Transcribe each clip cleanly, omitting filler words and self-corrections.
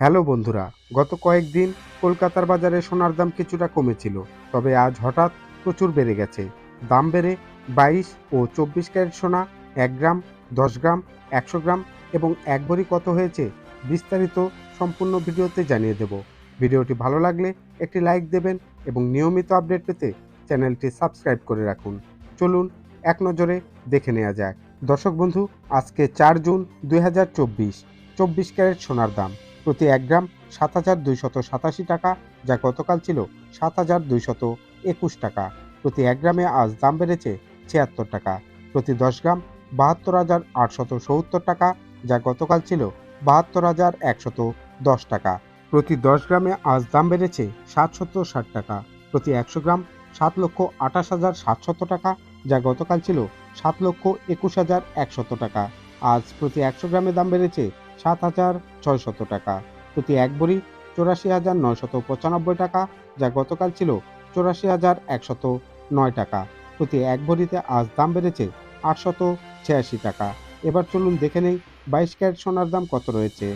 Hello বন্ধুরা, গত কয়েকদিন কলকাতার বাজারে সোনার দাম কিছুটা কমেছিল, তবে আজ হঠাৎ প্রচুর বেড়ে গেছে। দাম বেড়ে 22 ও 24 ক্যারেট সোনা 1 গ্রাম, 10 গ্রাম, 100 গ্রাম এবং 1 ভরি কত হয়েছে বিস্তারিত সম্পূর্ণ ভিডিওতে জানিয়ে দেব। ভিডিওটি ভালো লাগলে একটি লাইক দেবেন এবং নিয়মিত আপডেট পেতে চ্যানেলটি সাবস্ক্রাইব করে রাখুন। চলুন এক নজরে দেখে নেওয়া যাক। দর্শক বন্ধু, আজকে 4 জুন 2024, 24 ক্যারেট সোনার দাম প্রতি 1 গ্রাম ৭,২৮৭ টাকা, যা গতকাল ছিল ৭,২২১ টাকা। প্রতি 1 গ্রামে আজ দাম বেড়েছে ৭৬ টাকা। প্রতি 10 গ্রাম ৭২,৮৭০ টাকা, যা গতকাল ছিল ৭২,১১০ টাকা। প্রতি 10 গ্রামে আজ দাম বেড়েছে ৭৬০ টাকা। প্রতি 100 গ্রাম ৭,২৮,৭০০ টাকা, যা গতকাল ছিল ৭,২১,১০০ টাকা। আজ প্রতি 100 গ্রামে দাম বেড়েছে ৭,৬০০ টাকা। প্রতি 1 ভরি ৮৪,৯৯৫ টাকা, যা গতকাল ছিল ৮৪,১০৯ টাকা। প্রতি 1 ভরিতে আজ দাম বেড়েছে ৮৮৬ টাকা। এবার চলুন দেখে নেই 22 ক্যারেট সোনার দাম কত রয়েছে।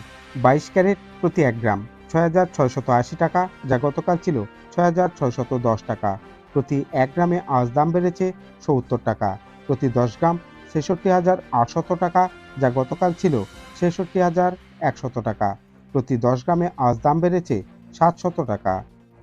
22 ক্যারেট প্রতি 1 গ্রাম ৬,৬৮০ টাকা, যা গতকাল ছিল ৬,৬১০ টাকা। প্রতি 1 গ্রামে আজ দাম বেড়েছে ৭০ টাকা। প্রতি 10 গ্রাম ৬৬,৮০০ টাকা, যা গতকাল ছিল ৬৬,১০০ টাকা। প্রতি 10 গ্রামে আজ দাম বেড়েছে ৭০০ টাকা।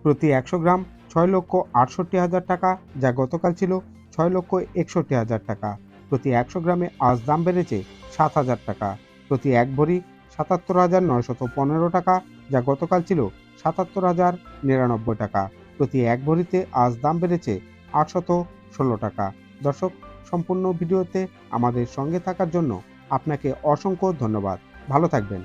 প্রতি 100 গ্রাম ৬,৬৮,০০০ টাকা, যা গতকাল ছিল ৬,৬১,০০০ টাকা। প্রতি 100 গ্রামে আজ দাম বেড়েছে ৭,০০০ টাকা। প্রতি 1 ভরি ৭৭,৯১৫ টাকা, যা গতকাল ছিল ৭৭,০৯৯ টাকা। প্রতি 1 ভরিতে আজ দাম বেড়েছে ৮১৬ টাকা। দর্শক, সম্পূর্ণ ভিডিওতে আমাদের সঙ্গে থাকার জন্য আপনাকে অসংখ্য ধন্যবাদ। ভালো থাকবেন।